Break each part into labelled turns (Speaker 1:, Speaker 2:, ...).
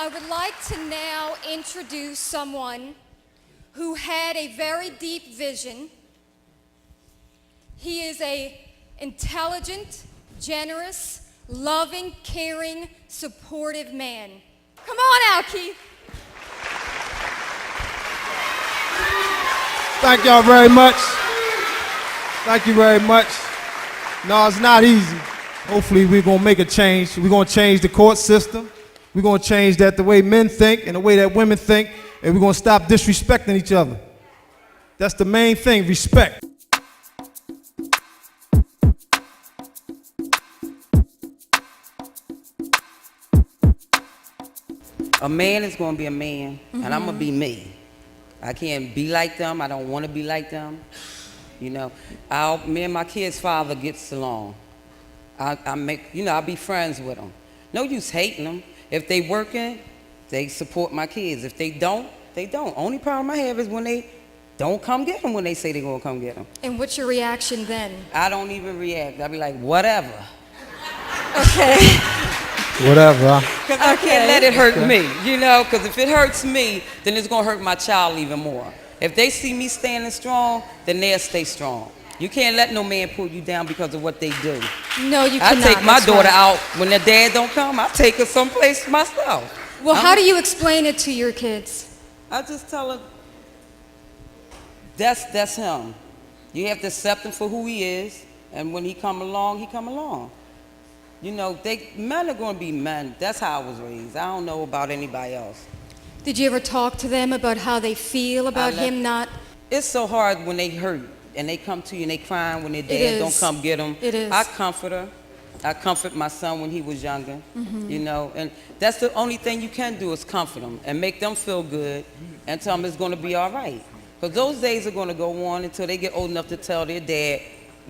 Speaker 1: I would like to now introduce someone who had a very deep vision. He is an intelligent, generous, loving, caring, supportive man. Come on out, Keith.
Speaker 2: Thank y'all very much. Thank you very much. No, it's not easy. Hopefully we're going to make a change. We're going to change the court system. We're going to change that the way men think and the way that women think, and we're going to stop disrespecting each other. That's the main thing, respect.
Speaker 3: A man is going to be a man, and I'm going to be me. I can't be like them. I don't want to be like them. You know, me and my kid's father gets along. I'll be friends with them. No use hating them. If they working, they support my kids. If they don't, they don't. Only problem I have is when they don't come get them when they say they're going to come get them.
Speaker 1: And what's your reaction then?
Speaker 3: I don't even react. I'll be like, whatever.
Speaker 1: Okay.
Speaker 2: Whatever.
Speaker 3: Because I can't let it hurt me, you know, because if it hurts me, then it's going to hurt my child even more. If they see me standing strong, then they'll stay strong. You can't let no man pull you down because of what they do.
Speaker 1: No, you cannot.
Speaker 3: I take my daughter
Speaker 1: right.
Speaker 3: out when their dad don't come. I take her someplace myself.
Speaker 1: Well, how do you explain it to your kids?
Speaker 3: I just tell her, that's him. You have to accept him for who he is, and when he come along, he come along. You know, men are going to be men. That's how I was raised. I don't know about anybody else.
Speaker 1: Did you ever talk to them about how they feel about him not?
Speaker 3: It's so hard when they hurt and they come to you and they crying when their dad don't come get them.
Speaker 1: It is.
Speaker 3: I comfort her. I comfort my son when he was younger, you know, and that's the only thing you can do is comfort them and make them feel good and tell them it's going to be all right. Because those days are going to go on until they get old enough to tell their dad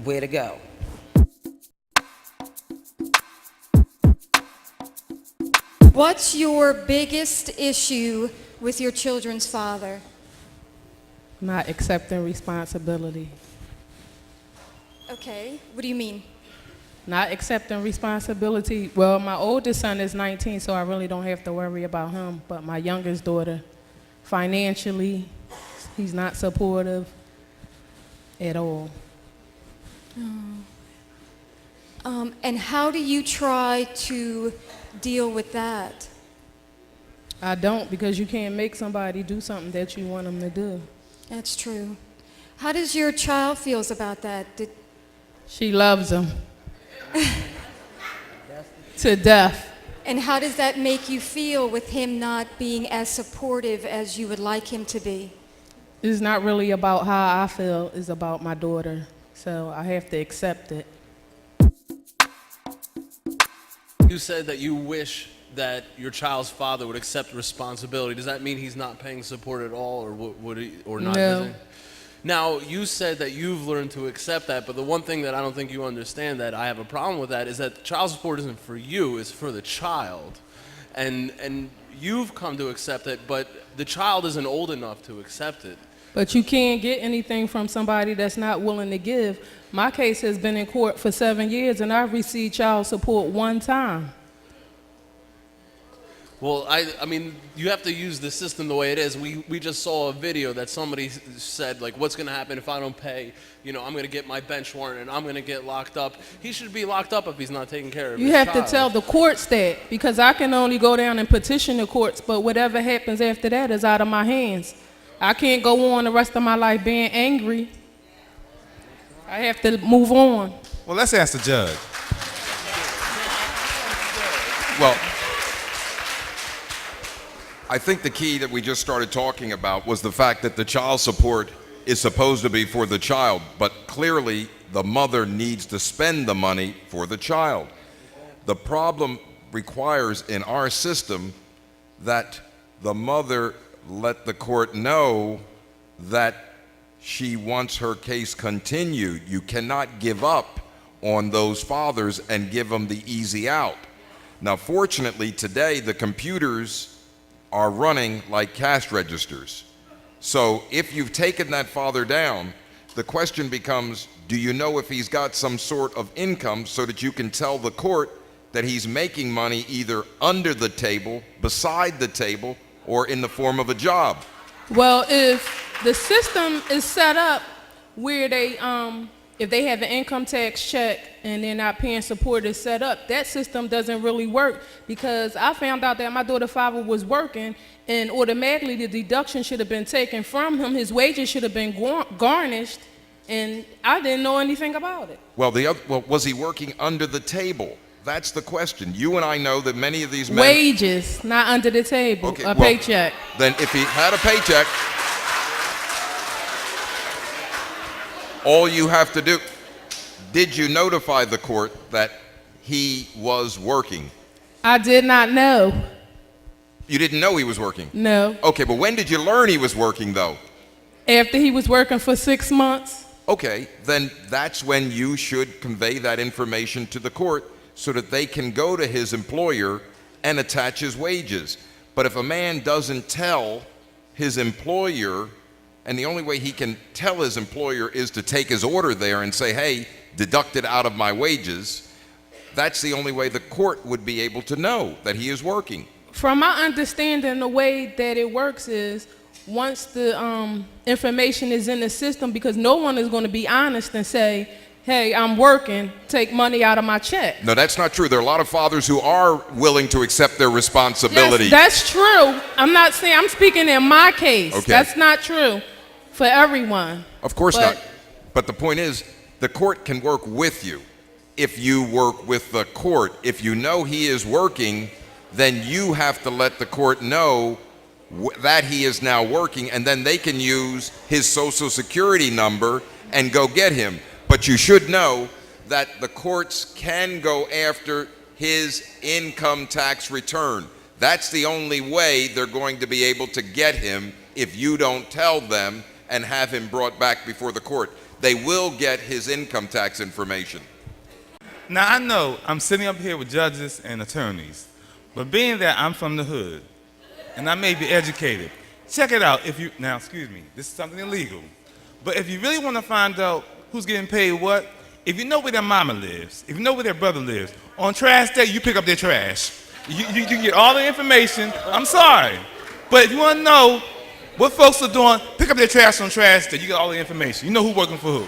Speaker 3: where to go.
Speaker 1: What's your biggest issue with your children's father?
Speaker 4: Not accepting responsibility.
Speaker 1: Okay, what do you mean?
Speaker 4: Not accepting responsibility. Well, my oldest son is 19, so I really don't have to worry about him. But my youngest daughter, financially, he's not supportive at all.
Speaker 1: And how do you try to deal with that?
Speaker 4: I don't, because you can't make somebody do something that you want them to do.
Speaker 1: That's true. How does your child feels about that?
Speaker 4: She loves him to death.
Speaker 1: And how does that make you feel with him not being as supportive as you would like him to be?
Speaker 4: It's not really about how I feel, it's about my daughter. So I have to accept it.
Speaker 5: You said that you wish that your child's father would accept responsibility. Does that mean he's not paying support at all, or would he, or not?
Speaker 4: No.
Speaker 5: Now, you said that you've learned to accept that, but the one thing that I don't think you understand, that I have a problem with that, is that child support isn't for you, it's for the child. And you've come to accept it, but the child isn't old enough to accept it.
Speaker 4: But you can't get anything from somebody that's not willing to give. My case has been in court for 7 years, and I've received child support one time.
Speaker 5: Well, I mean, you have to use the system the way it is. We just saw a video that somebody said, like, what's going to happen if I don't pay? You know, I'm going to get my bench warrant and I'm going to get locked up. He should be locked up if he's not taking care of his
Speaker 4: You have
Speaker 5: child.
Speaker 4: to tell the courts that, because I can only go down and petition the courts, but whatever happens after that is out of my hands. I can't go on the rest of my life being angry. I have to move on.
Speaker 6: Well, let's ask the judge. Well, I think the key that we just started talking about was the fact that the child support is supposed to be for the child, but clearly the mother needs to spend the money for the child. The problem requires in our system that the mother let the court know that she wants her case continued. You cannot give up on those fathers and give them the easy out. Now, fortunately, today the computers are running like cash registers. So if you've taken that father down, the question becomes, do you know if he's got some sort of income so that you can tell the court that he's making money either under the table, beside the table, or in the form of a job.
Speaker 4: Well, if the system is set up where they, if they have an income tax check and they're not paying support is set up, that system doesn't really work, because I found out that my daughter's father was working and automatically the deduction should have been taken from him. His wages should have been garnished, and I didn't know anything about it.
Speaker 6: Well, was he working under the table? That's the question. You and I know that many of these men...
Speaker 4: Wages, not under the table,
Speaker 6: Okay,
Speaker 4: a paycheck.
Speaker 6: Then if he had a paycheck, all you have to do... Did you notify the court that he was working?
Speaker 4: I did not know.
Speaker 6: You didn't know he was working?
Speaker 4: No.
Speaker 6: Okay, but when did you learn he was working, though?
Speaker 4: After he was working for 6 months.
Speaker 6: Okay, then that's when you should convey that information to the court so that they can go to his employer and attach his wages. But if a man doesn't tell his employer, and the only way he can tell his employer is to take his order there and say, hey, deduct it out of my wages, that's the only way the court would be able to know that he is working.
Speaker 4: From my understanding, the way that it works is once the information is in the system, because no one is going to be honest and say, hey, I'm working, take money out of my check.
Speaker 6: No, that's not true. There are a lot of fathers who are willing to accept their responsibility.
Speaker 4: Yes, that's true. I'm not saying, I'm speaking in my case.
Speaker 6: Okay.
Speaker 4: That's not true for everyone.
Speaker 6: Of course not. But the point is, the court can work with you if you work with the court. If you know he is working, then you have to let the court know that he is now working, and then they can use his social security number and go get him. But you should know that the courts can go after his income tax return. That's the only way they're going to be able to get him if you don't tell them and have him brought back before the court. They will get his income tax information.
Speaker 7: Now, I know I'm sitting up here with judges and attorneys, but being that I'm from the hood, and I may be educated, check it out. Now, excuse me, this is something illegal, but if you really want to find out who's getting paid what, if you know where their mama lives, if you know where their brother lives, on trash day, you pick up their trash. You get all the information. I'm sorry, but if you want to know what folks are doing, pick up their trash on trash day. You get all the information. You know who's working for who.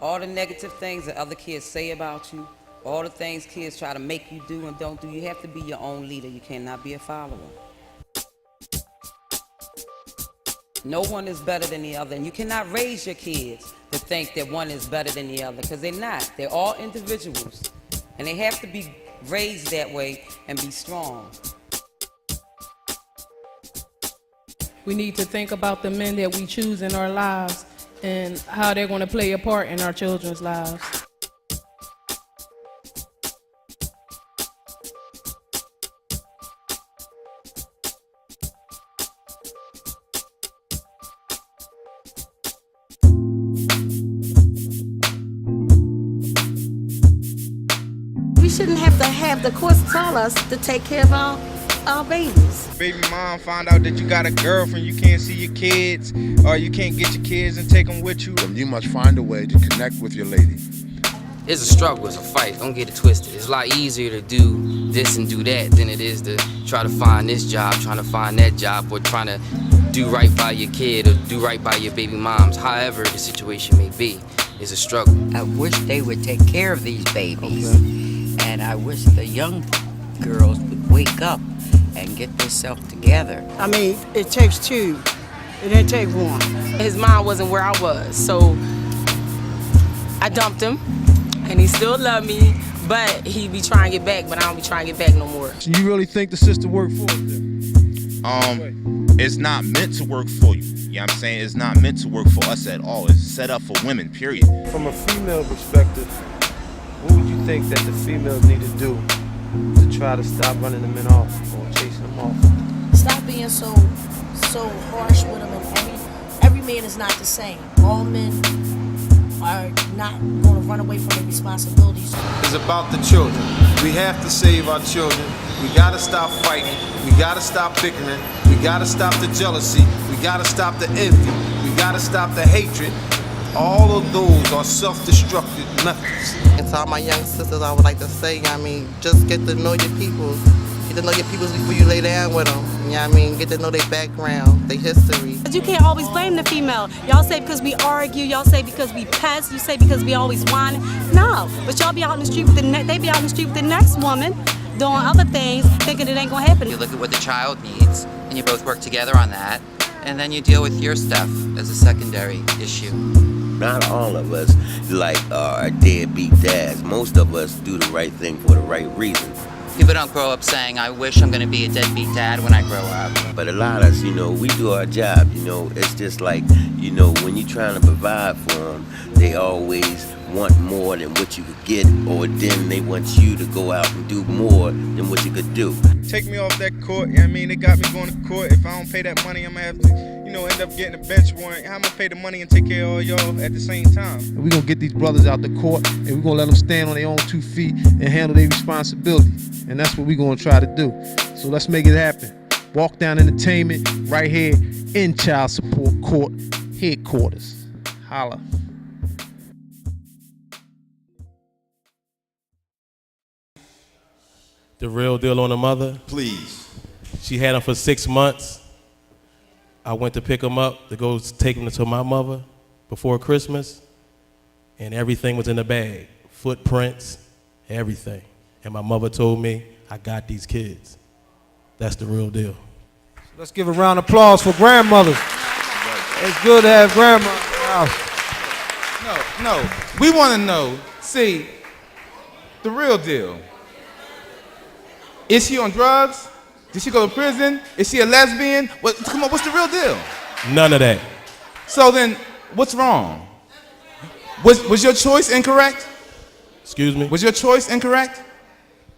Speaker 3: All the negative things that other kids say about you, all the things kids try to make you do and don't do, you have to be your own leader. You cannot be a follower. No one is better than the other, and you cannot raise your kids to think that one is better than the other, because they're not. They're all individuals, and they have to be raised that way and be strong.
Speaker 4: We need to think about the men that we choose in our lives and how they're going to play a part in our children's lives.
Speaker 8: We shouldn't have the courts tell us to take care of our babies.
Speaker 9: Baby mom found out that you got a girlfriend, you can't see your kids, or you can't get your kids and take them with you.
Speaker 10: You must find a way to connect with your lady.
Speaker 11: It's a struggle, it's a fight, don't get it twisted. It's a lot easier to do this and do that than it is to try to find this job, trying to find that job, or trying to do right by your kid or do right by your baby moms. However the situation may be, it's a struggle.
Speaker 12: I wish they would take care of these babies. And I wish the young girls would wake up and get themselves together.
Speaker 8: I mean, it takes two. It didn't take one.
Speaker 13: His mind wasn't where I was, so I dumped him, and he still loved me, but he be trying to get back, but I don't be trying to get back no more.
Speaker 9: So you really think the system worked for you? It's not meant to work for you. You know what I'm saying? It's not meant to work for us at all. It's set up for women, period.
Speaker 2: From a female perspective, what would you think that the females need to do to try to stop running the men off or chasing them off?
Speaker 14: Stop being so harsh with them. And every man is not the same. All men are not going to run away from their responsibilities.
Speaker 2: It's about the children. We have to save our children. We gotta stop fighting. We gotta stop bickering. We gotta stop the jealousy. We gotta stop the envy. We gotta stop the hatred.
Speaker 15: All of those are self-destructive methods.
Speaker 16: And to all my young sisters, I would like to say, just get to know your peoples. Get to know your peoples before you lay down with them. Get to know their background, their history.
Speaker 17: You can't always blame the female. Y'all say because we argue, y'all say because we pest, you say because we always whine. No, but y'all be out in the street with they be out in the street with the next woman doing other things, thinking it ain't gonna happen.
Speaker 12: You look at what the child needs, and you both work together on that, and then you deal with your stuff as a secondary issue.
Speaker 18: Not all of us are deadbeat dads. Most of us do the right thing for the right reason.
Speaker 12: People don't grow up saying, I wish I'm gonna be a deadbeat dad when I grow up.
Speaker 18: But a lot of us, we do our job, It's just like, when you're trying to provide for them, they always want more than what you could get, or then they want you to go out and do more than what you could do.
Speaker 19: Take me off that court, they got me going to court. If I don't pay that money, I'm gonna have to, end up getting a bench warrant. How am I gonna pay the money and take care of all y'all at the same time?
Speaker 2: And we're gonna get these brothers out the court, and we're gonna let them stand on their own 2 feet and handle their responsibility. And that's what we're gonna try to do. So let's make it happen. Walk Down Entertainment right here in Child Support Court headquarters. Holla.
Speaker 20: The real deal on the mother.
Speaker 6: Please.
Speaker 20: She had him for 6 months. I went to pick him up to go take him to my mother before Christmas, and everything was in the bag. Footprints, everything. And my mother told me, I got these kids. That's the real deal.
Speaker 2: Let's give a round of applause for grandmothers. It's good to have grandma in the house.
Speaker 7: No, we want to know, see, the real deal. Is she on drugs? Did she go to prison? Is she a lesbian? Come on, what's the real deal?
Speaker 20: None of that.
Speaker 7: So then, what's wrong? Was your choice incorrect?
Speaker 20: Excuse me?
Speaker 7: Was your choice incorrect?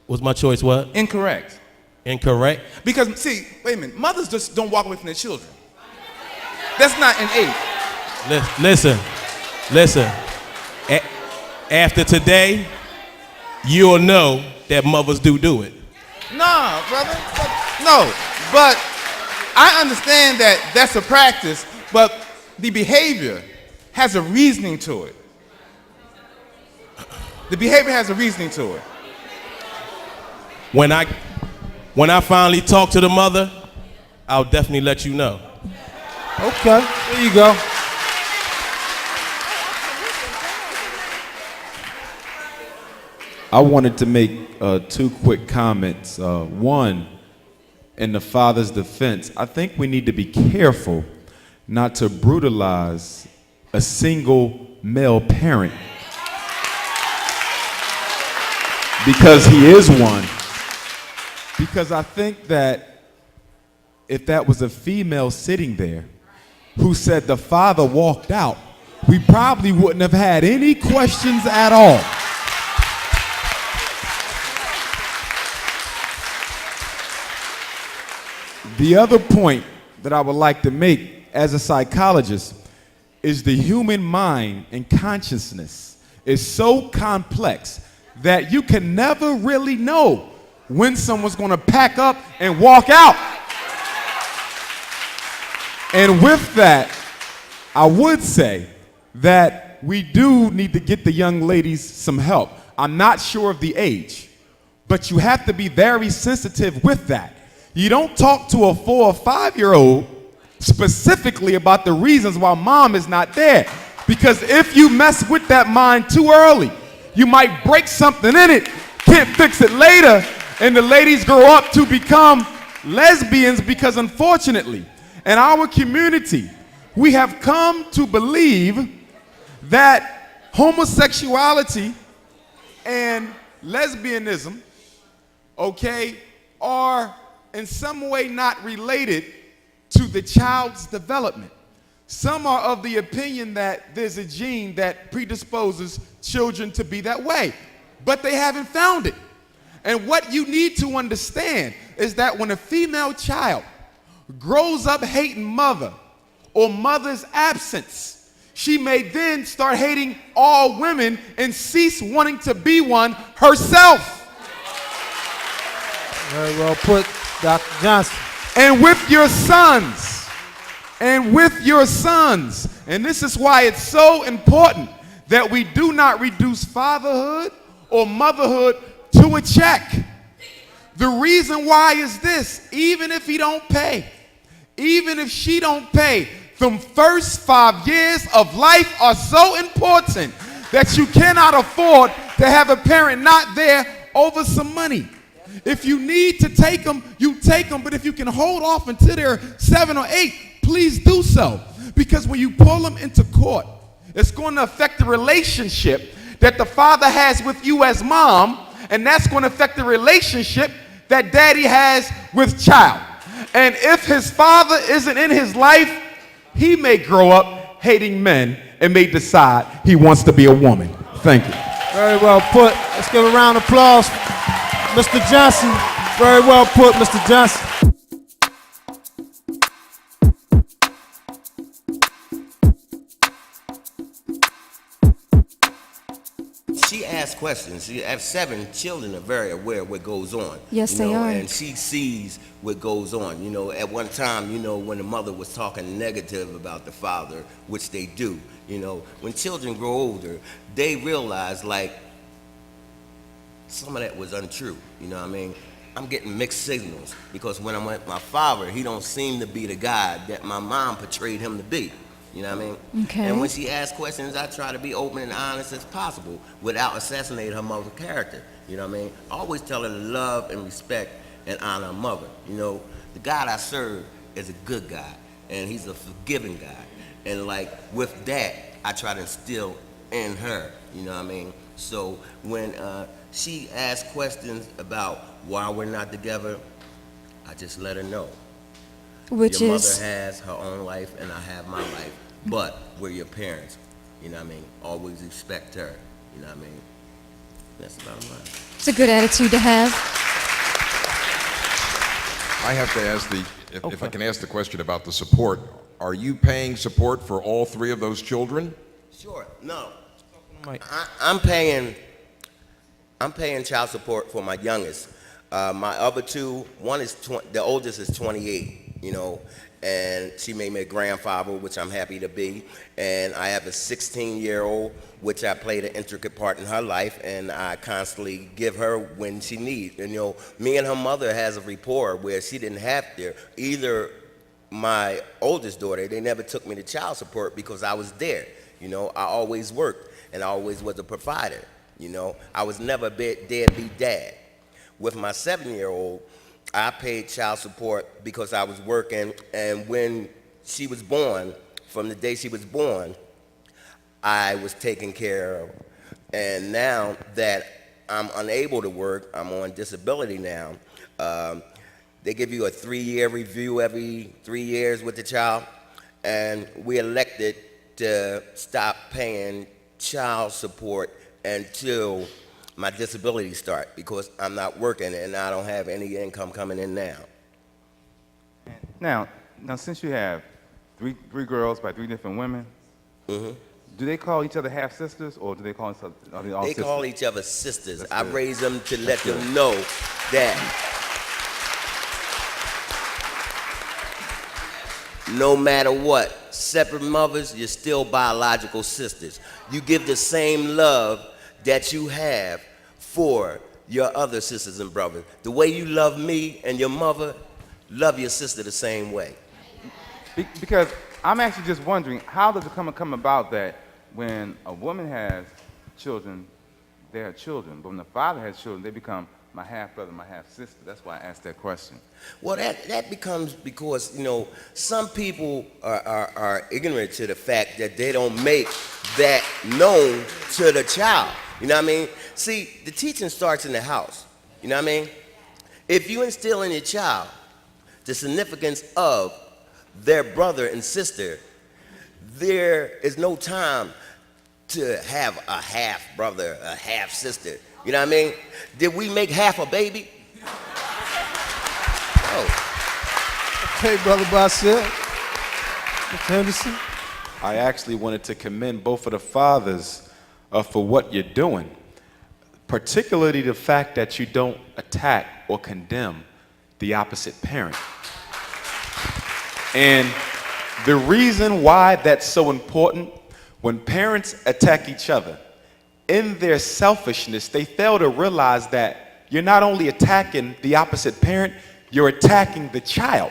Speaker 20: Was my choice what?
Speaker 7: Incorrect.
Speaker 20: Incorrect?
Speaker 7: Because, see, wait a minute, mothers just don't walk away from their children. That's not innate.
Speaker 20: Listen. After today, you'll know that mothers do it.
Speaker 7: No, brother. No, but I understand that that's a practice, but the behavior has a reasoning to it. The behavior has a reasoning to it.
Speaker 20: When I finally talk to the mother, I'll definitely let you know.
Speaker 2: Okay, there you go.
Speaker 21: I wanted to make 2 quick comments. One, in the father's defense, I think we need to be careful not to brutalize a single male parent, because he is one. Because I think that if that was a female sitting there who said the father walked out, we probably wouldn't have had any questions at all. The other point that I would like to make as a psychologist is the human mind and consciousness is so complex that you can never really know when someone's going to pack up and walk out. And with that, I would say that we do need to get the young ladies some help. I'm not sure of the age, but you have to be very sensitive with that. You don't talk to a 4 or 5-year-old specifically about the reasons why mom is not there. Because if you mess with that mind too early, you might break something in it, can't fix it later, and the ladies grow up to become lesbians because unfortunately, in our community, we have come to believe that homosexuality and lesbianism, are in some way not related to the child's development. Some are of the opinion that there's a gene that predisposes children to be that way, but they haven't found it. And what you need to understand is that when a female child grows up hating mother or mother's absence, she may then start hating all women and cease wanting to be one herself. Very well put, Dr. Johnson. And with your sons, and with your sons. And this is why it's so important that we do not reduce fatherhood or motherhood to a check. The reason why is this: even if he don't pay, even if she don't pay, the first 5 years of life are so important that you cannot afford to have a parent not there over some money. If you need to take them, you take them, but if you can hold off until they're 7 or 8, please do so. Because when you pull them into court, it's going to affect the relationship that the father has with you as mom, and that's going to affect the relationship that daddy has with child. And if his father isn't in his life, he may grow up hating men and may decide he wants to be a woman. Thank you.
Speaker 2: Very well put. Let's give a round of applause, Mr. Johnson. Very well put, Mr. Johnson.
Speaker 18: She asks questions. She has 7 children are very aware of what goes on.
Speaker 1: Yes, they are.
Speaker 18: And she sees what goes on. You know, at one time, you know, when the mother was talking negative about the father, which they do, you know, when children grow older, they realize, like, some of that was untrue. You know what I mean? I'm getting mixed signals because when I'm with my father, he don't seem to be the guy that my mom portrayed him to be. You know what I mean?
Speaker 1: Okay.
Speaker 18: And when she asks questions, I try to be open and honest as possible without assassinating her mother's character. You know what I mean? I always tell her to love and respect and honor her mother. You know, the God I serve is a good guy, and he's a forgiving guy. And like with that, I try to instill in her. You know what I mean? So when she asks questions about why we're not together, I just let her know.
Speaker 1: Which
Speaker 18: your
Speaker 1: is?
Speaker 18: mother has her own life and I have my life, but we're your parents. You know what I mean? Always respect her. You know what I mean? That's about mine.
Speaker 1: It's a good attitude to have.
Speaker 6: I have to ask if I can ask the question about the support. Are you paying support for all 3 of those children?
Speaker 18: Sure. No. I'm paying child support for my youngest. My other 2, one is the oldest is 28. You know, and she made me a grandfather, which I'm happy to be. And I have a 16-year-old, which I played an intricate part in her life, and I constantly give her when she needs. And, you know, me and her mother has a rapport where she didn't have to. Either my oldest daughter, they never took me to child support because I was there. You know, I always worked, and I always was a provider. You know, I was never a deadbeat dad. With my 7-year-old, I paid child support because I was working, and when she was born, from the day she was born, I was taken care of. And now that I'm unable to work, I'm on disability now, they give you a 3-year review every 3 years with the child, and we elected to stop paying child support until my disability start because I'm not working and I don't have any income coming in now.
Speaker 7: Now since you have three girls by 3 different women, do they call each other half sisters or do they call each other? Are they all
Speaker 18: They
Speaker 7: sisters?
Speaker 18: call each other sisters.
Speaker 7: That's
Speaker 18: I
Speaker 7: good.
Speaker 18: raised them to let
Speaker 7: That's
Speaker 18: them
Speaker 7: good.
Speaker 18: know that no matter what, separate mothers, you're still biological sisters. You give the same love that you have for your other sisters and brothers. The way you love me and your mother, love your sister the same way.
Speaker 7: Because I'm actually just wondering, how does it come about that when a woman has children, they are children, but when the father has children, they become my half brother, my half sister? That's why I asked that question.
Speaker 18: Well, that becomes because, you know, some people are ignorant to the fact that they don't make that known to the child. You know what I mean? See, the teaching starts in the house. You know what I mean? If you instill in your child the significance of their brother and sister, there is no time to have a half brother, a half sister. You know what I mean? Did we make half a baby?
Speaker 2: Okay, Brother Bassett. Mr. Henderson.
Speaker 21: I actually wanted to commend both of the fathers for what you're doing, particularly the fact that you don't attack or condemn the opposite parent. And The reason why that's so important, when parents attack each other, in their selfishness, they fail to realize that you're not only attacking the opposite parent, you're attacking the child.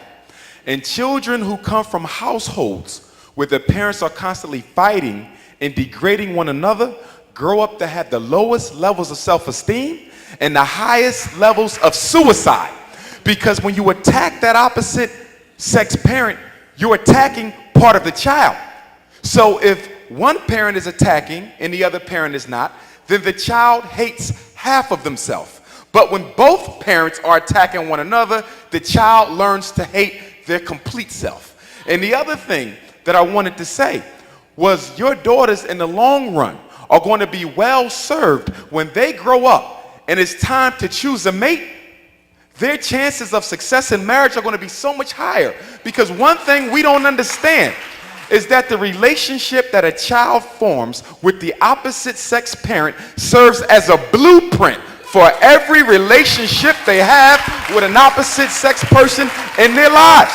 Speaker 21: And children who come from households where the parents are constantly fighting and degrading one another grow up to have the lowest levels of self-esteem and the highest levels of suicide. Because when you attack that opposite sex parent, you're attacking part of the child. So if one parent is attacking and the other parent is not, then the child hates half of themselves. But when both parents are attacking one another, the child learns to hate their complete self. And the other thing that I wanted to say was your daughters in the long run are going to be well served when they grow up and it's time to choose a mate. Their chances of success in marriage are going to be so much higher, because one thing we don't understand is that the relationship that a child forms with the opposite sex parent serves as a blueprint for every relationship they have with an opposite sex person in their lives.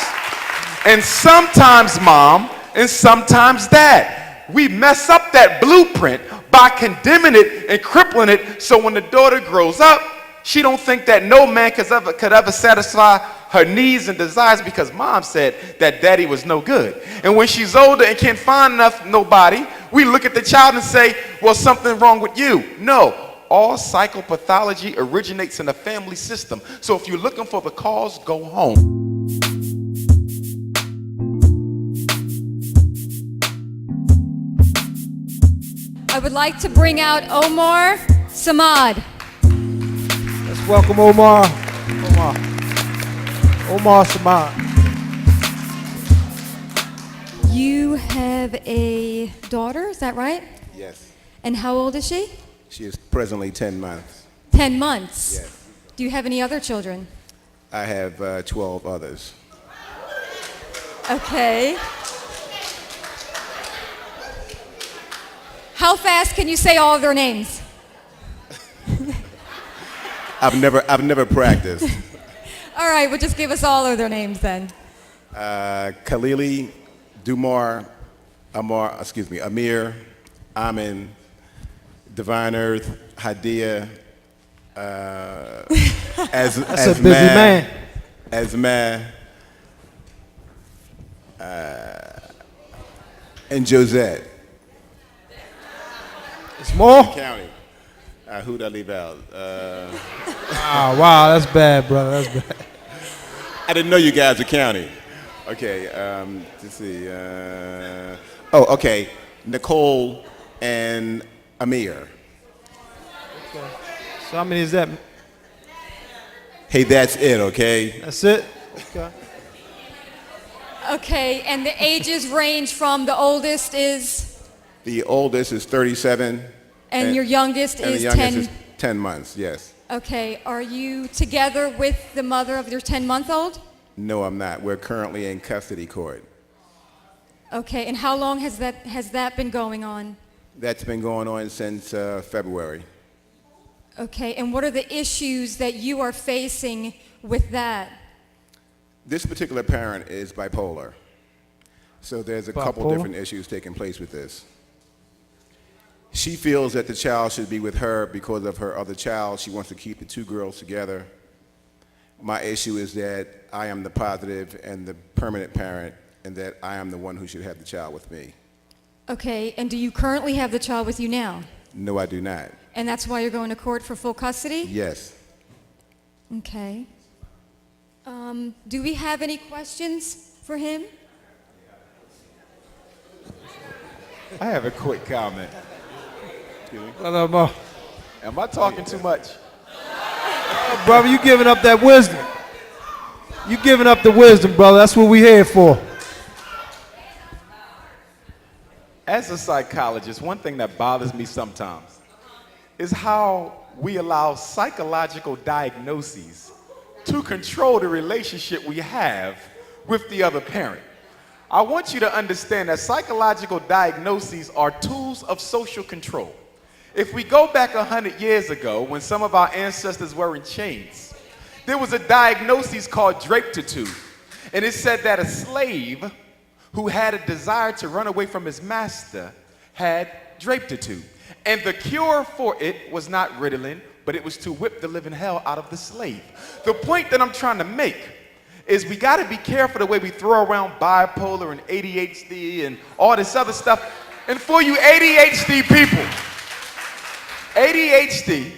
Speaker 21: And sometimes, mom, and sometimes dad, we mess up that blueprint by condemning it and crippling it, so when the daughter grows up, she don't think that no man could ever satisfy her needs and desires because mom said that daddy was no good. And when she's older and can't find nobody, we look at the child and say, well, something wrong with you. No, all psychopathology originates in the family system. So if you're looking for the cause, go home.
Speaker 1: I would like to bring out Omar Samad.
Speaker 2: Let's welcome Omar. Omar Samad.
Speaker 1: You have a daughter, is that right?
Speaker 5: Yes.
Speaker 1: And how old is she?
Speaker 5: She is presently 10 months.
Speaker 1: 10 months?
Speaker 5: Yes.
Speaker 1: Do you have any other children?
Speaker 5: I have 12 others.
Speaker 1: Okay. How fast can you say all of their names?
Speaker 5: I've never practiced.
Speaker 1: All right, well, just give us all of their names then.
Speaker 5: Khalili, Amir, Amin, Divine Earth, Hadia,
Speaker 2: That's a busy man.
Speaker 5: Asma, and Josette.
Speaker 2: It's more?
Speaker 5: County. Who'd I leave out?
Speaker 2: Wow, that's bad, brother. That's bad.
Speaker 5: I didn't know you guys were county. Okay, let's see. Okay. Nicole and Amir.
Speaker 2: Okay. So how many is that?
Speaker 5: Hey, that's it, okay?
Speaker 2: That's it? Okay.
Speaker 1: Okay, and the ages range from the oldest is?
Speaker 5: The oldest is 37.
Speaker 1: And your youngest
Speaker 5: and
Speaker 1: is
Speaker 5: the youngest
Speaker 1: 10?
Speaker 5: is 10 months, yes.
Speaker 1: Okay, are you together with the mother of your 10-month-old?
Speaker 5: No, I'm not. We're currently in custody court.
Speaker 1: Okay, and how long has that been going on?
Speaker 5: That's been going on since February.
Speaker 1: Okay, and what are the issues that you are facing with that?
Speaker 5: This particular parent is bipolar. So there's a couple different issues taking place with this. She feels that the child should be with her because of her other child. She wants to keep the two girls together. My issue is that I am the positive and the permanent parent, and that I am the one who should have the child with me.
Speaker 1: Okay, and do you currently have the child with you now?
Speaker 5: No, I do not.
Speaker 1: And that's why you're going to court for full custody?
Speaker 5: Yes.
Speaker 1: Okay. Do we have any questions for him?
Speaker 21: I have a quick comment.
Speaker 2: Am
Speaker 21: I talking too much?
Speaker 2: Brother, you giving up that wisdom. You giving up the wisdom, brother. That's what we here for.
Speaker 21: As a psychologist, one thing that bothers me sometimes is how we allow psychological diagnoses to control the relationship we have with the other parent. I want you to understand that psychological diagnoses are tools of social control. If we go back 100 years ago, when some of our ancestors were in chains, there was a diagnosis called drapitude. And it said that a slave who had a desire to run away from his master had draped it to. And the cure for it was not Ritalin, but it was to whip the living hell out of the slave. The point that I'm trying to make is we got to be careful the way we throw around bipolar and ADHD and all this other stuff. And for you ADHD people, ADHD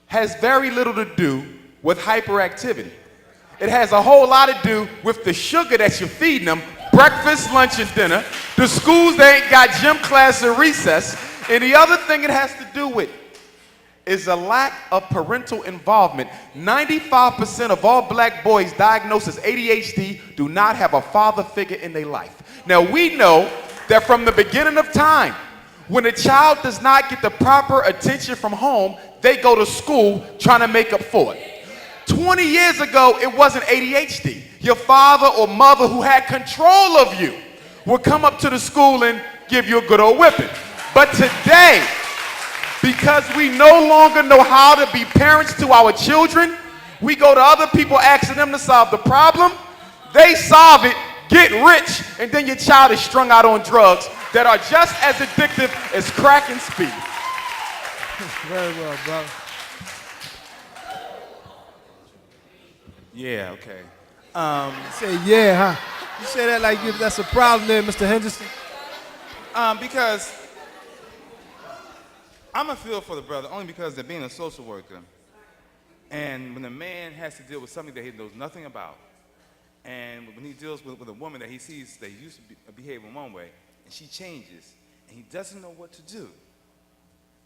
Speaker 21: has very little to do with hyperactivity. It has a whole lot to do with the sugar that you're feeding them, breakfast, lunch, and dinner, the schools that ain't got gym class or recess, and the other thing it has to do with is a lack of parental involvement. 95% of all black boys diagnosed as ADHD do not have a father figure in their life. Now we know that from the beginning of time, when a child does not get the proper attention from home, they go to school trying to make up for it. 20 years ago, it wasn't ADHD. Your father or mother who had control of you would come up to the school and give you a good old whipping. But today, because we no longer know how to be parents to our children, we go to other people asking them to solve the problem. They solve it, get rich, and then your child is strung out on drugs that are just as addictive as crack and speed.
Speaker 2: Very well, brother.
Speaker 7: Yeah, okay.
Speaker 2: You say yeah, huh? You say that like that's a problem there, Mr. Henderson?
Speaker 7: Because I'm a feel for the brother only because they're being a social worker. And when a man has to deal with something that he knows nothing about, and when he deals with a woman that he sees that used to behave in one way, and she changes, and he doesn't know what to do.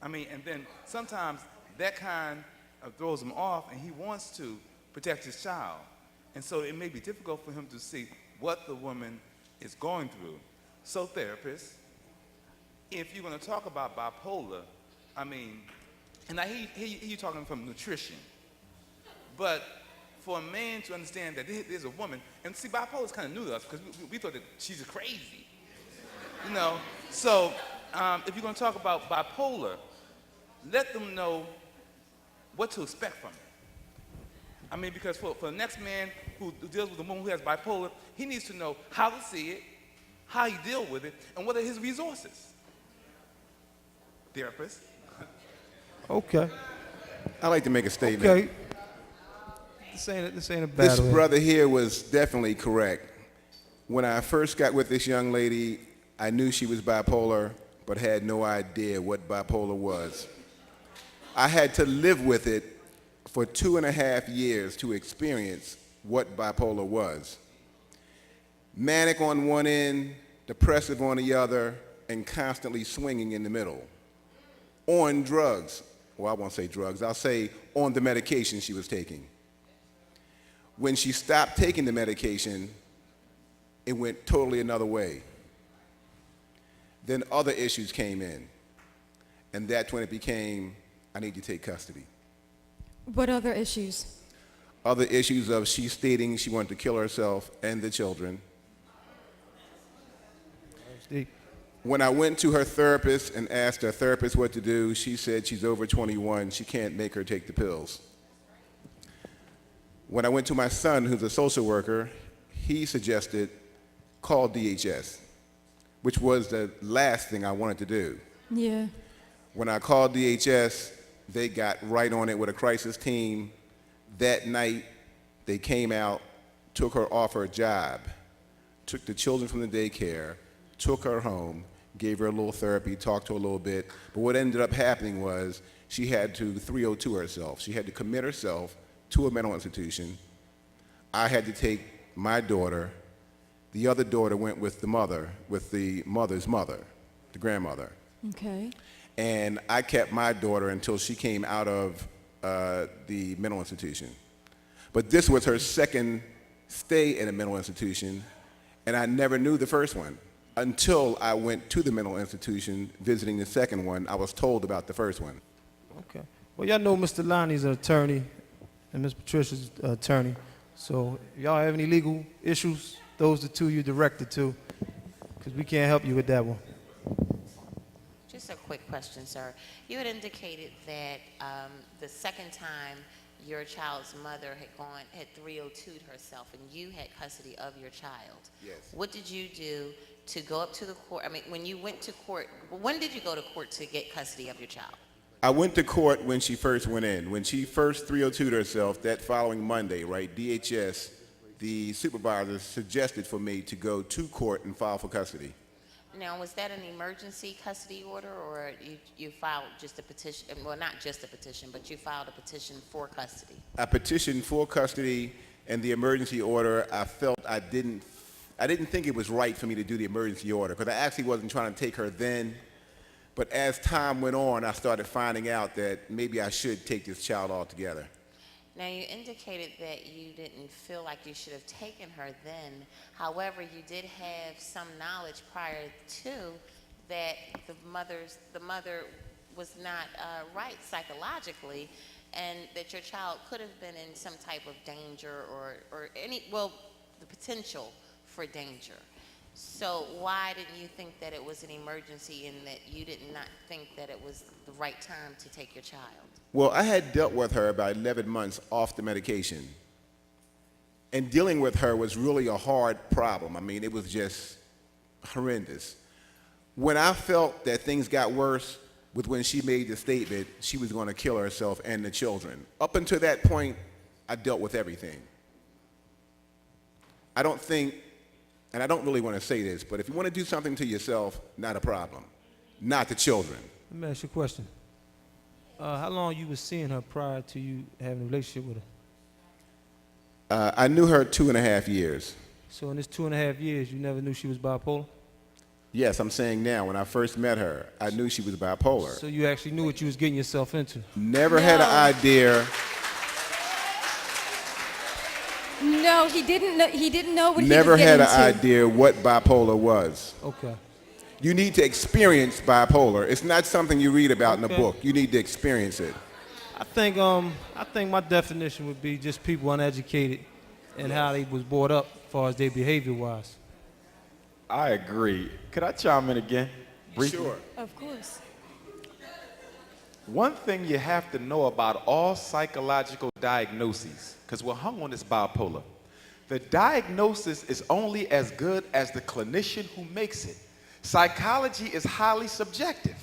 Speaker 7: I mean, and then sometimes that kind of throws him off, and he wants to protect his child. And so it may be difficult for him to see what the woman is going through. So therapists, if you're going to talk about bipolar, I mean, and I hear you talking from nutrition, but for a man to understand that there's a woman, and see, bipolar is kind of new to us because we thought that she's crazy, you know. So if you're going to talk about bipolar, let them know what to expect from it. I mean, because for the next man who deals with a woman who has bipolar, he needs to know how to see it, how you deal with it, and what are his resources. Therapist.
Speaker 2: Okay.
Speaker 5: I'd like to make a statement.
Speaker 2: Okay. This ain't a battle.
Speaker 5: This brother here was definitely correct. When I first got with this young lady, I knew she was bipolar, but had no idea what bipolar was. I had to live with it for 2.5 years to experience what bipolar was. Manic on one end, depressive on the other, and constantly swinging in the middle. On drugs. Well, I won't say drugs. I'll say on the medication she was taking. When she stopped taking the medication, it went totally another way. Then other issues came in. And that's when it became, I need to take custody.
Speaker 1: What other issues?
Speaker 5: Other issues of she stating she wanted to kill herself and the children. When I went to her therapist and asked her therapist what to do, she said she's over 21, she can't make her take the pills. When I went to my son, who's a social worker, he suggested call DHS, which was the last thing I wanted to do.
Speaker 1: Yeah.
Speaker 5: When I called DHS, they got right on it with a crisis team. That night, they came out, took her off her job, took the children from the daycare, took her home, gave her a little therapy, talked to her a little bit. But what ended up happening was she had to 302 herself. She had to commit herself to a mental institution. I had to take my daughter. The other daughter went with the mother, with the mother's mother, the grandmother.
Speaker 1: Okay.
Speaker 5: And I kept my daughter until she came out of the mental institution. But this was her second stay in a mental institution, and I never knew the first one. Until I went to the mental institution visiting the second one, I was told about the first one.
Speaker 2: Okay. Well, y'all know Mr. Lonnie's an attorney and Ms. Patricia's an attorney. So if y'all have any legal issues, those are the two you're directed to, because we can't help you with that one.
Speaker 3: Just a quick question, sir. You had indicated that the second time your child's mother had 302'd herself, and you had custody of your child.
Speaker 5: Yes.
Speaker 3: What did you do to go up to the court? I mean, when you went to court, when did you go to court to get custody of your child?
Speaker 5: I went to court when she first went in. When she first 302'd herself, that following Monday, right, DHS, the supervisor suggested for me to go to court and file for custody.
Speaker 3: Now, was that an emergency custody order, or you filed just a petition? Well, not just a petition, but you filed a petition for custody.
Speaker 5: I petitioned for custody, and the emergency order, I felt I didn't think it was right for me to do the emergency order, because I actually wasn't trying to take her then. But as time went on, I started finding out that maybe I should take this child altogether.
Speaker 3: Now, you indicated that you didn't feel like you should have taken her then. However, you did have some knowledge prior to that the mother was not right psychologically, and that your child could have been in some type of danger or the potential for danger. So why didn't you think that it was an emergency, and that you did not think that it was the right time to take your child?
Speaker 5: Well, I had dealt with her about 11 months off the medication. And dealing with her was really a hard problem. I mean, it was just horrendous. When I felt that things got worse with when she made the statement she was going to kill herself and the children, up until that point, I dealt with everything. I don't think, and I don't really want to say this, but if you want to do something to yourself, not a problem. Not the children.
Speaker 22: Let me ask you a question. How long you was seeing her prior to you having a relationship with her?
Speaker 5: I knew her 2.5 years.
Speaker 22: So in this 2.5 years, you never knew she was bipolar?
Speaker 5: Yes, I'm saying now, when I first met her, I knew she was bipolar.
Speaker 22: So you actually knew what you was getting yourself into?
Speaker 5: Never had an idea.
Speaker 1: No, he didn't know what he was getting into.
Speaker 5: Never had an idea what bipolar was.
Speaker 22: Okay.
Speaker 5: You need to experience bipolar. It's not something you read about in a book. You need to experience it.
Speaker 22: I think my definition would be just people uneducated and how they was brought up as far as their behavior-wise.
Speaker 21: I agree. Could I chime in again? Briefly?
Speaker 5: Sure.
Speaker 1: Of course.
Speaker 21: One thing you have to know about all psychological diagnoses, because we're hung on this bipolar, the diagnosis is only as good as the clinician who makes it. Psychology is highly subjective.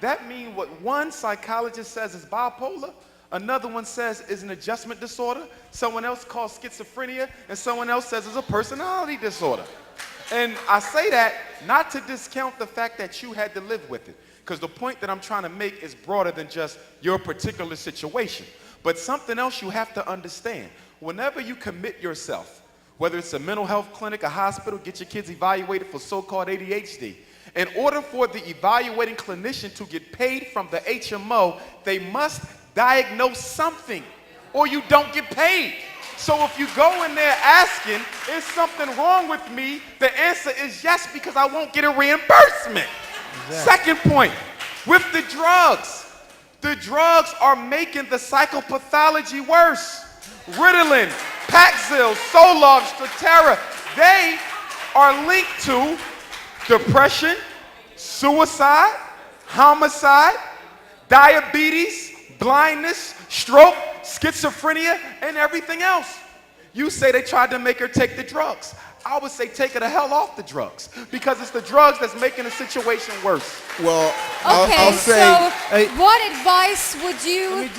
Speaker 21: That means what one psychologist says is bipolar, another one says is an adjustment disorder, someone else calls schizophrenia, and someone else says is a personality disorder. And I say that not to discount the fact that you had to live with it, because the point that I'm trying to make is broader than just your particular situation. But something else you have to understand. Whenever you commit yourself, whether it's a mental health clinic, a hospital, get your kids evaluated for so-called ADHD, in order for the evaluating clinician to get paid from the HMO, they must diagnose something, or you don't get paid. So if you go in there asking, is something wrong with me? The answer is yes, because I won't get a reimbursement. Exactly. Second point, with the drugs are making the psychopathology worse. Ritalin, Paxil, Zoloft, Strattera, they are linked to depression, suicide, homicide, diabetes, blindness, stroke, schizophrenia, and everything else. You say they tried to make her take the drugs. I would say take her the hell off the drugs, because it's the drugs that's making the situation worse.
Speaker 5: Well,
Speaker 1: Okay,
Speaker 5: I'll say,
Speaker 1: what advice would you...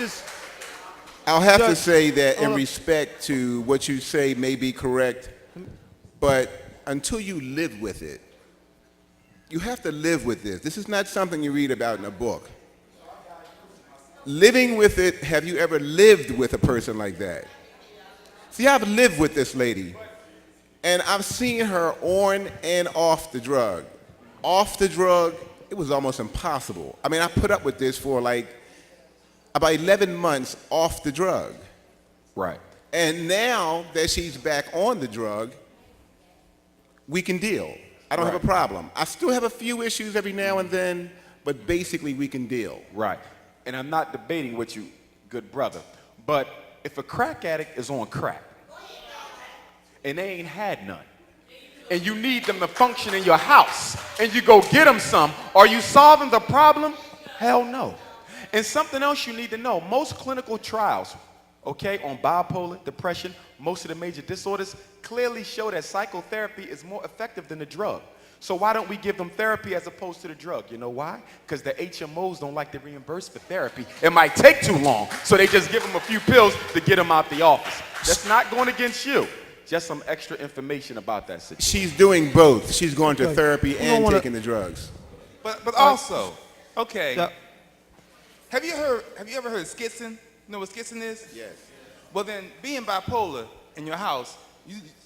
Speaker 5: I'll have to say that in respect to what you say may be correct, but until you live with it, you have to live with this. This is not something you read about in a book. Living with it, have you ever lived with a person like that? See, I've lived with this lady, and I've seen her on and off the drug. Off the drug, it was almost impossible. I mean, I put up with this for like about 11 months off the drug.
Speaker 21: Right.
Speaker 5: And now that she's back on the drug, we can deal. I don't have a problem. I still have a few issues every now and then, but basically we can deal.
Speaker 21: Right. And I'm not debating with you, good brother, but if a crack addict is on crack and they ain't had none, and you need them to function in your house, and you go get them some, are you solving the problem? Hell no. And something else you need to know, most clinical trials, okay, on bipolar, depression, most of the major disorders, clearly show that psychotherapy is more effective than the drug. So why don't we give them therapy as opposed to the drug? You know why? Because the HMOs don't like to reimburse for therapy. It might take too long, so they just give them a few pills to get them out the office. That's not going against you. Just some extra information about that situation.
Speaker 5: She's doing both. She's going to therapy and
Speaker 21: wanna-
Speaker 5: taking the drugs.
Speaker 7: But also, okay. Have you ever heard of schizophrenia? You know what schizophrenia is?
Speaker 5: Yes.
Speaker 7: Well then, being bipolar in your house,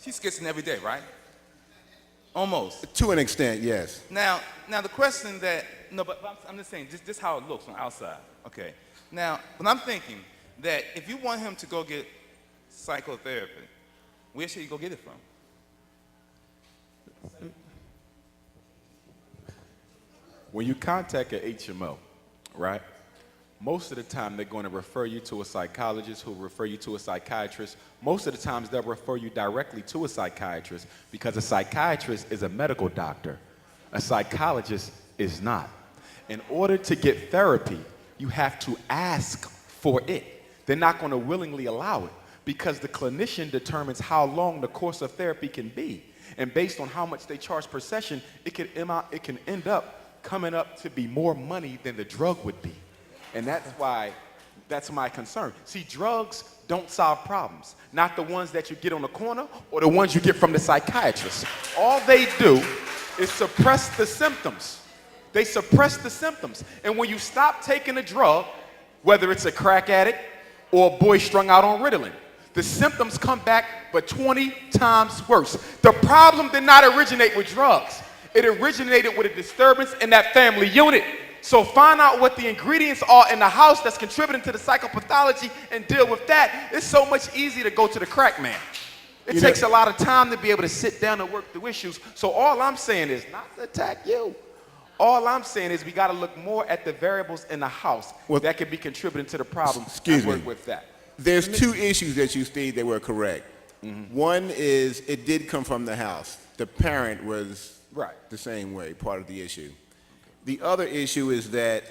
Speaker 7: she's schizophrenia every day, right? Almost.
Speaker 5: To an extent, yes.
Speaker 7: Now the question that, no, but I'm just saying, just how it looks on the outside. Okay. Now, but I'm thinking that if you want him to go get psychotherapy, where should he go get it from?
Speaker 21: When you contact an HMO, right, most of the time they're going to refer you to a psychologist who will refer you to a psychiatrist. Most of the times they'll refer you directly to a psychiatrist because a psychiatrist is a medical doctor. A psychologist is not. In order to get therapy, you have to ask for it. They're not going to willingly allow it because the clinician determines how long the course of therapy can be. And based on how much they charge per session, it can end up coming up to be more money than the drug would be. And that's my concern. See, drugs don't solve problems. Not the ones that you get on the corner or the ones you get from the psychiatrist. All they do is suppress the symptoms. They suppress the symptoms. And when you stop taking a drug, whether it's a crack addict or a boy strung out on Ritalin, the symptoms come back but 20 times worse. The problem did not originate with drugs. It originated with a disturbance in that family unit. So find out what the ingredients are in the house that's contributing to the psychopathology and deal with that. It's so much easier to go to the crack man. It takes a lot of time to be able to sit down and work through issues. So all I'm saying is not to attack you. All I'm saying is we got to look more at the variables in the house that could be contributing to the problem.
Speaker 5: Excuse me.
Speaker 21: Work with that.
Speaker 5: There's two issues that you stated that were correct. One is it did come from the house. The parent was the same way, part of the issue. The other issue is that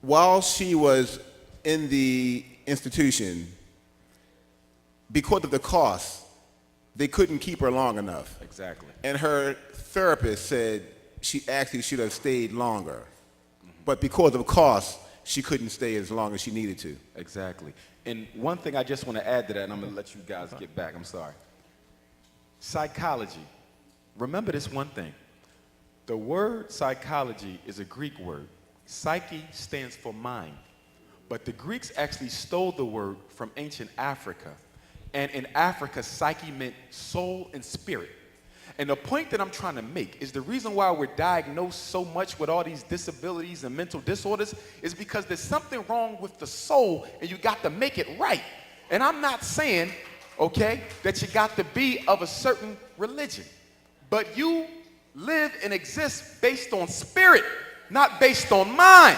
Speaker 5: while she was in the institution, because of the cost, they couldn't keep her long enough.
Speaker 21: Exactly.
Speaker 5: And her therapist said she actually should have stayed longer. But because of cost, she couldn't stay as long as she needed to.
Speaker 21: Exactly. And one thing I just want to add to that, and I'm going to let you guys get back. I'm sorry. Psychology. Remember this one thing. The word psychology is a Greek word. Psyche stands for mind. But the Greeks actually stole the word from ancient Africa. And in Africa, psyche meant soul and spirit. And the point that I'm trying to make is the reason why we're diagnosed so much with all these disabilities and mental disorders is because there's something wrong with the soul and you got to make it right. And I'm not saying, okay, that you got to be of a certain religion. But you live and exist based on spirit, not based on mind,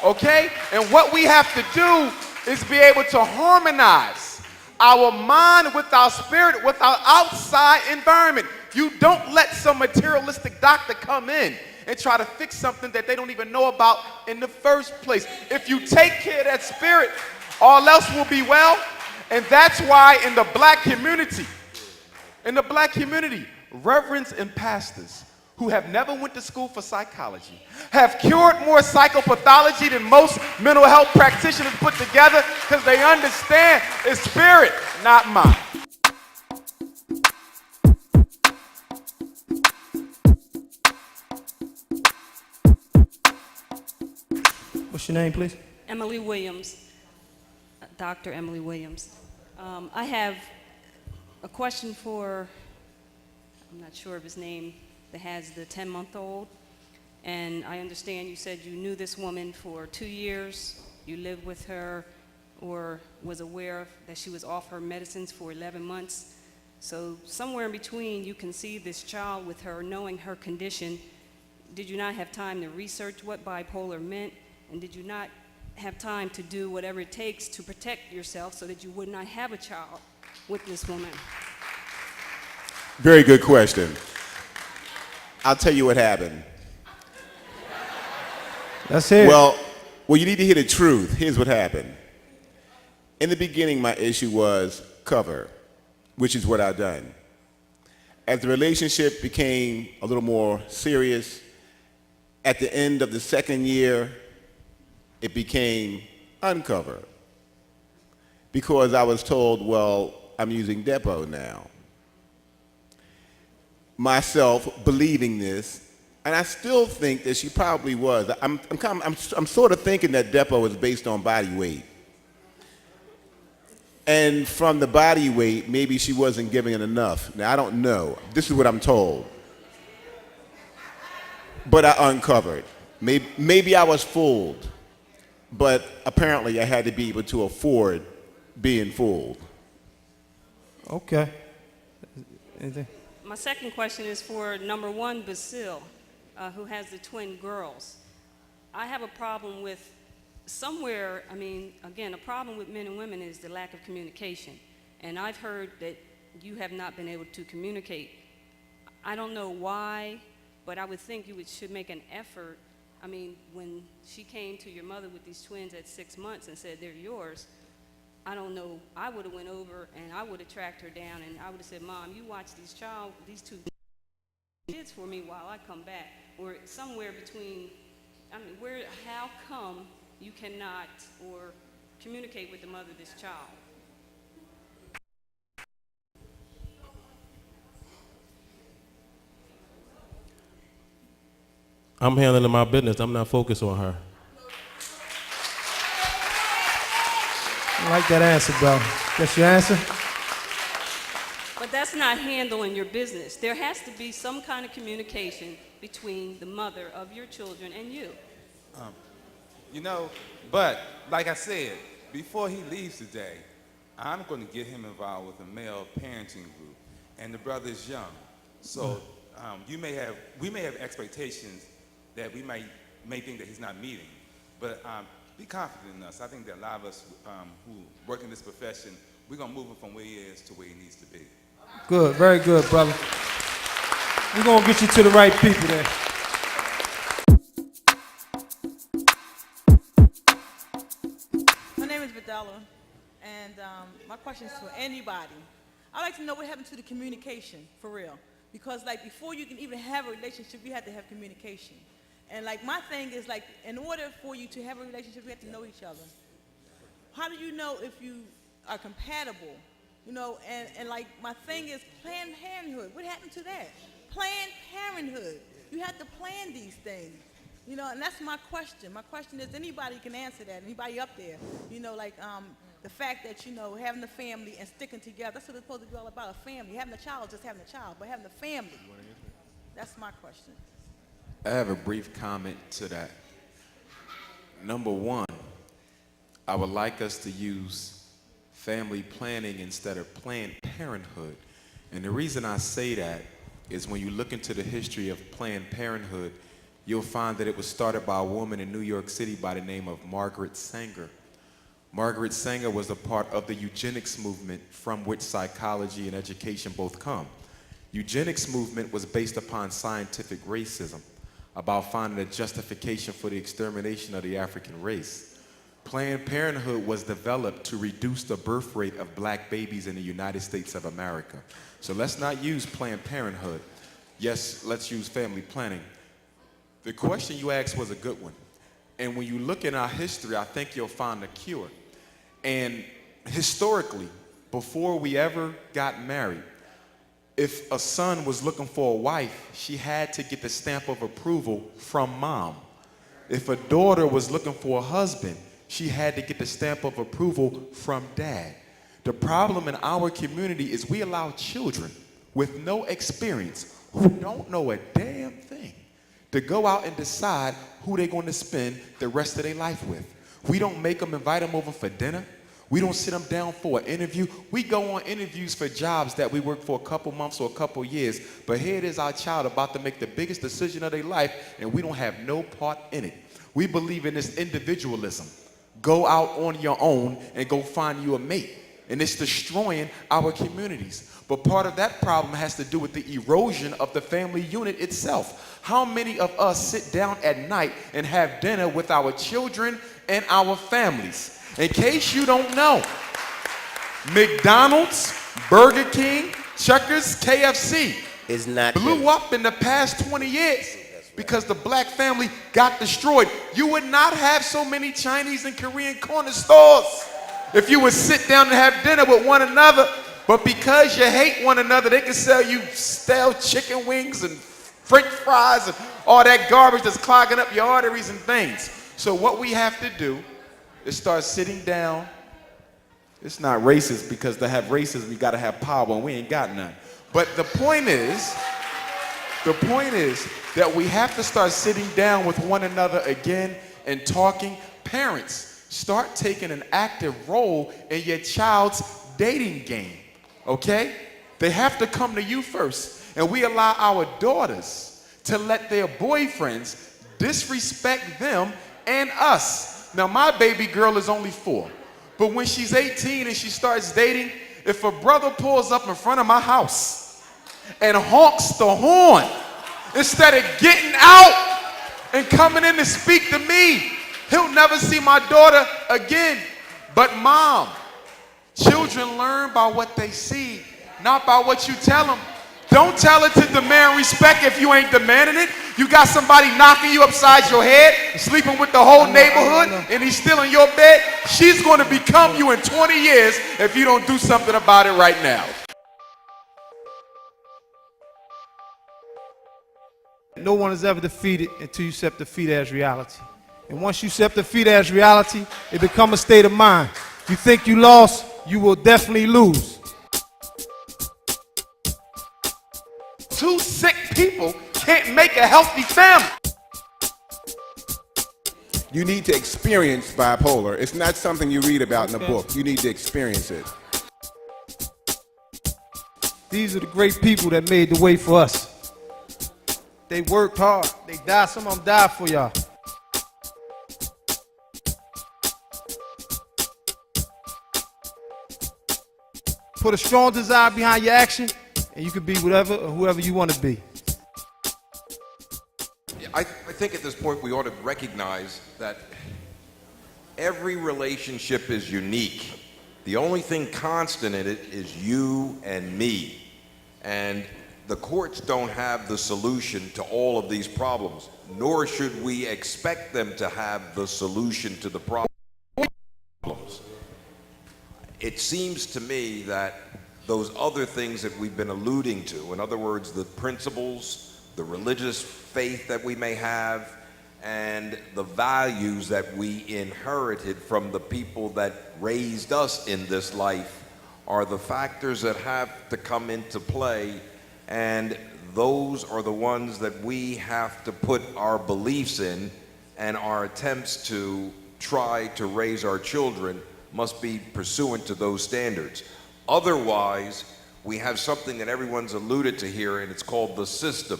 Speaker 21: okay? And what we have to do is be able to harmonize our mind with our spirit, with our outside environment. You don't let some materialistic doctor come in and try to fix something that they don't even know about in the first place. If you take care of that spirit, all else will be well. And that's why in the black community, reverends and pastors who have never went to school for psychology have cured more psychopathology than most mental health practitioners put together because they understand it's spirit, not mind.
Speaker 22: What's your name, please?
Speaker 17: Emily Williams, Dr. Emily Williams. I have a question for, I'm not sure of his name, that has the 10-month-old. And I understand you said you knew this woman for 2 years, you lived with her, or was aware that she was off her medicines for 11 months. So somewhere in between, you conceived this child with her, knowing her condition. Did you not have time to research what bipolar meant? And did you not have time to do whatever it takes to protect yourself so that you would not have a child with this woman?
Speaker 5: Very good question. I'll tell you what happened.
Speaker 22: That's it.
Speaker 5: Well, you need to hear the truth. Here's what happened. In the beginning, my issue was cover, which is what I've done. As the relationship became a little more serious, at the end of the second year, it became uncover. Because I was told, well, I'm using Depo now. Myself believing this, and I still think that she probably was. I'm sort of thinking that Depo is based on body weight. And from the body weight, maybe she wasn't giving it enough. Now, I don't know. This is what I'm told. But I uncovered. Maybe I was fooled. But apparently I had to be able to afford being fooled.
Speaker 22: Okay. Anything?
Speaker 17: My second question is for number one, Basil, who has the twin girls. I have a problem with somewhere, again, a problem with men and women is the lack of communication. And I've heard that you have not been able to communicate. I don't know why, but I would think you should make an effort. When she came to your mother with these twins at 6 months and said they're yours, I don't know, I would have went over and I would have tracked her down and I would have said, Mom, you watch these two kids for me while I come back. Or somewhere between, how come you cannot or communicate with the mother of this child?
Speaker 20: I'm handling my business. I'm not focused on her.
Speaker 22: I like that answer, bro. That's your answer?
Speaker 17: But that's not handling your business. There has to be some kind of communication between the mother of your children and you.
Speaker 7: But like I said, before he leaves today, I'm going to get him involved with a male parenting group, and the brother is young. So we may have expectations that we may think that he's not meeting, but be confident in us. I think that a lot of us who work in this profession, we're going to move him from where he is to where he needs to be.
Speaker 22: Good, very good, brother. We're going to get you to the right people there.
Speaker 4: My name is Vidala, and my question is for anybody. I'd like to know what happened to the communication, for real. Because before you can even have a relationship, you have to have communication. And my thing is in order for you to have a relationship, you have to know each other. How do you know if you are compatible? And my thing is Planned Parenthood. What happened to that? Planned Parenthood. You have to plan these things. And that's my question. My question is, anybody can answer that. Anybody up there? The fact that, having a family and sticking together, that's what it's supposed to be all about, a family. Having a child is just having a child, but having a family. That's my question.
Speaker 10: I have a brief comment to that. Number one, I would like us to use family planning instead of Planned Parenthood. And the reason I say that is when you look into the history of Planned Parenthood, you'll find that it was started by a woman in New York City by the name of Margaret Sanger. Margaret Sanger was a part of the eugenics movement from which psychology and education both come. Eugenics movement was based upon scientific racism, about finding a justification for the extermination of the African race. Planned Parenthood was developed to reduce the birth rate of black babies in the United States of America. So let's not use Planned Parenthood. Yes, let's use family planning. The question you asked was a good one. And when you look in our history, I think you'll find a cure. And historically, before we ever got married, if a son was looking for a wife, she had to get the stamp of approval from mom. If a daughter was looking for a husband, she had to get the stamp of approval from dad. The problem in our community is we allow children with no experience, who don't know a damn thing, to go out and decide who they're going to spend the rest of their life with. We don't make them invite them over for dinner. We don't sit them down for an interview. We go on interviews for jobs that we work for a couple months or a couple years, but here it is our child about to make the biggest decision of their life, and we don't have no part in it. We believe in this individualism. Go out on your own and go find you a mate. And it's destroying our communities. But part of that problem has to do with the erosion of the family unit itself. How many of us sit down at night and have dinner with our children and our families?
Speaker 21: In case you don't know, McDonald's, Burger King, Checkers, KFC
Speaker 18: It's not
Speaker 21: blew up in the past 20 years because the black family got destroyed. You would not have so many Chinese and Korean corner stores if you would sit down and have dinner with one another. But because you hate one another, they can sell you stale chicken wings and French fries and all that garbage that's clogging up your arteries and things. So what we have to do is start sitting down. It's not racist because to have racism, you got to have power, and we ain't got none. But the point is that we have to start sitting down with one another again and talking. Parents, start taking an active role in your child's dating game, okay? They have to come to you first. And we allow our daughters to let their boyfriends disrespect them and us. Now, my baby girl is only 4. But when she's 18 and she starts dating, if a brother pulls up in front of my house and honks the horn, instead of getting out and coming in to speak to me, he'll never see my daughter again. But mom, children learn by what they see, not by what you tell them. Don't tell her to demand respect if you ain't demanding it. You got somebody knocking you upside your head, sleeping with the whole neighborhood, and he's still in your bed. She's going to become you in 20 years if you don't do something about it right now.
Speaker 2: No one is ever defeated until you accept defeat as reality. And once you accept defeat as reality, it becomes a state of mind. You think you lost, you will definitely lose.
Speaker 21: 2 sick people can't make a healthy family.
Speaker 5: You need to experience bipolar. It's not something you read about in a book. You need to experience it.
Speaker 2: These are the great people that made the way for us. They worked hard. They died. Some of them died for y'all. Put a strong desire behind your action, and you can be whatever or whoever you want to be.
Speaker 6: I think at this point we ought to recognize that every relationship is unique. The only thing constant in it is you and me. And the courts don't have the solution to all of these problems, nor should we expect them to have the solution to the problems. It seems to me that those other things that we've been alluding to, in other words, the principles, the religious faith that we may have, and the values that we inherited from the people that raised us in this life are the factors that have to come into play, and those are the ones that we have to put our beliefs in, and our attempts to try to raise our children must be pursuant to those standards. Otherwise, we have something that everyone's alluded to here, and it's called the system.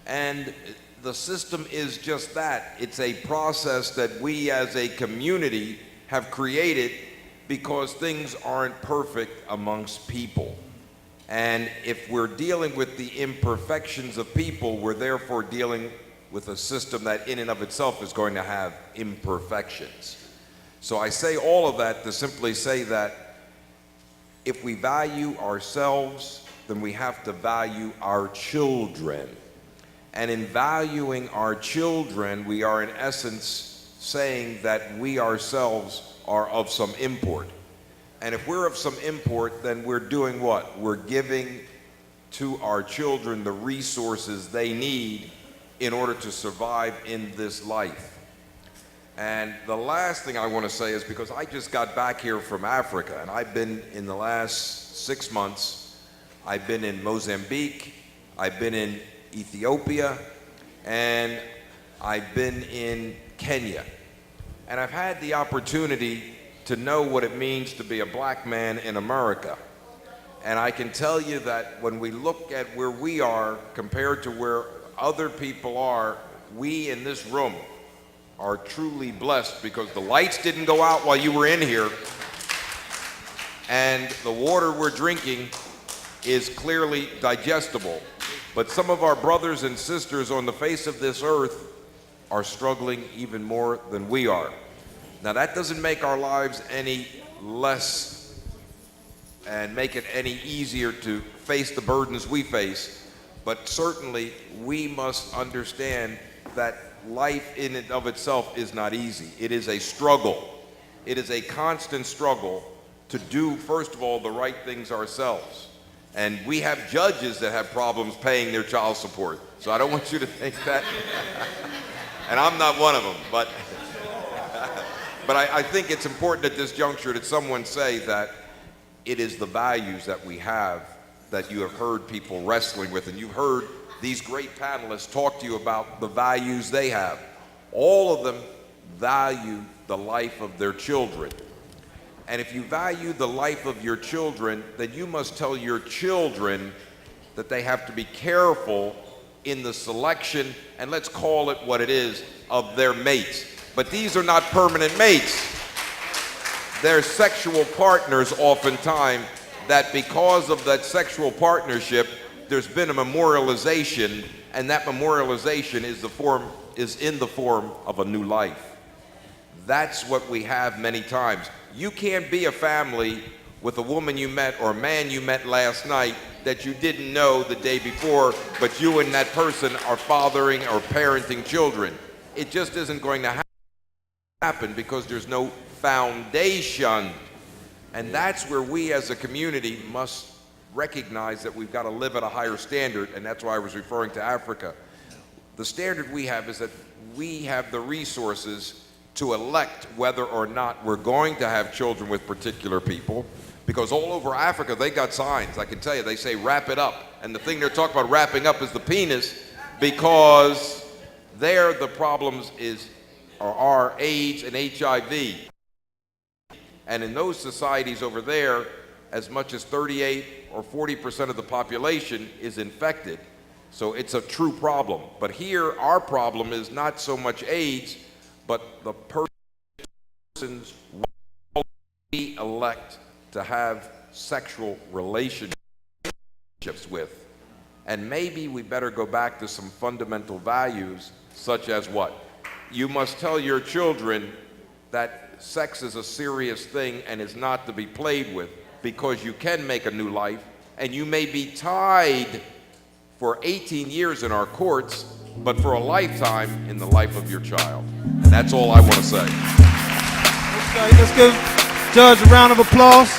Speaker 6: And the system is just that. It's a process that we as a community have created because things aren't perfect amongst people. And if we're dealing with the imperfections of people, we're therefore dealing with a system that in and of itself is going to have imperfections. So I say all of that to simply say that if we value ourselves, then we have to value our children. And in valuing our children, we are in essence saying that we ourselves are of some import. And if we're of some import, then we're doing what? We're giving to our children the resources they need in order to survive in this life. And the last thing I want to say is because I just got back here from Africa, and I've been in the last 6 months, I've been in Mozambique, I've been in Ethiopia, and I've been in Kenya. And I've had the opportunity to know what it means to be a black man in America. And I can tell you that when we look at where we are compared to where other people are, we in this room are truly blessed because the lights didn't go out while you were in here, and the water we're drinking is clearly digestible. But some of our brothers and sisters on the face of this earth are struggling even more than we are. Now, that doesn't make our lives any less and make it any easier to face the burdens we face, but certainly we must understand that life in and of itself is not easy. It is a struggle. It is a constant struggle to do, first of all, the right things ourselves. And we have judges that have problems paying their child support. So I don't want you to think that. And I'm not one of them, but I think it's important at this juncture that someone say that it is the values that we have that you have heard people wrestling with, and you've heard these great panelists talk to you about the values they have. All of them value the life of their children. And if you value the life of your children, then you must tell your children that they have to be careful in the selection, and let's call it what it is, of their mates. But these are not permanent mates. They're sexual partners oftentimes that because of that sexual partnership, there's been a memorialization, and that memorialization is in the form of a new life. That's what we have many times. You can't be a family with a woman you met or a man you met last night that you didn't know the day before, but you and that person are fathering or parenting children. It just isn't going to happen because there's no foundation. And that's where we as a community must recognize that we've got to live at a higher standard, and that's why I was referring to Africa. The standard we have is that we have the resources to elect whether or not we're going to have children with particular people, because all over Africa they got signs. I can tell you, they say wrap it up, and the thing they're talking about wrapping up is the penis, because there the problems are AIDS and HIV. And in those societies over there, as much as 38 or 40% of the population is infected. So it's a true problem. But here, our problem is not so much AIDS, but the persons we elect to have sexual relationships with. And maybe we better go back to some fundamental values, such as what? You must tell your children that sex is a serious thing and is not to be played with, because you can make a new life, and you may be tied for 18 years in our courts, but for a lifetime in the life of your child. And that's all I want to say.
Speaker 2: Okay, let's give Judge a round of applause.